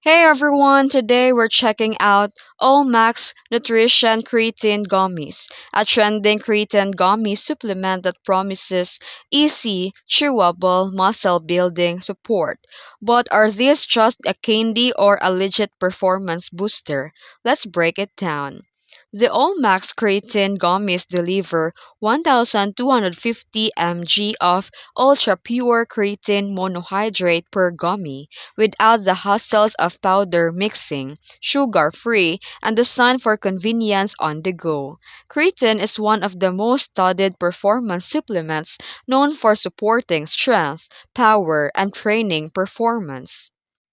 Hey everyone, today we're checking out All Max Nutrition Creatine Gummies, a trending creatine gummy supplement that promises easy, chewable muscle building support. But are these just a candy or a legit performance booster? Let's break it down. The All Max Creatine Gummies deliver 1,250 mg of ultra pure creatine monohydrate per gummy without the hassles of powder mixing, sugar-free, and designed for convenience on the go. Creatine is one of the most studied performance supplements known for supporting strength, power, and training performance.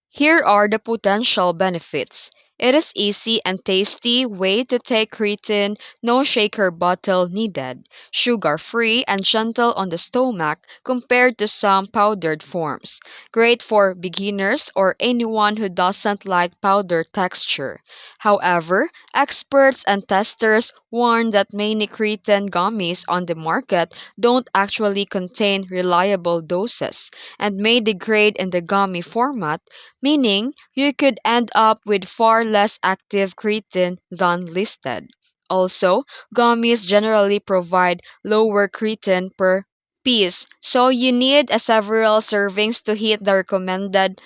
Here are the potential benefits. It is easy and tasty way to take creatine, no shaker bottle needed, sugar-free and gentle on the stomach compared to some powdered forms. Great for beginners or anyone who doesn't like powder texture. However, experts and testers warn that many creatine gummies on the market don't actually contain reliable doses and may degrade in the gummy format, meaning you could end up with far less active creatine than listed. Also, gummies generally provide lower creatine per piece, so you need several servings to hit the recommended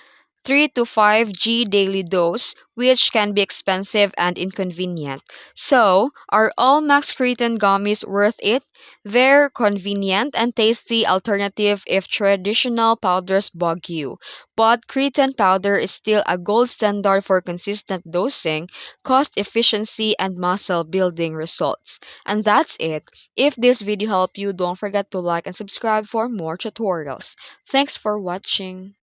3 to 5 g daily dose, which can be expensive and inconvenient. So, are all Max Creatine gummies worth it? They're convenient and tasty alternative if traditional powders bug you. But creatine powder is still a gold standard for consistent dosing, cost efficiency, and muscle building results. And that's it. If this video helped you, don't forget to like and subscribe for more tutorials. Thanks for watching.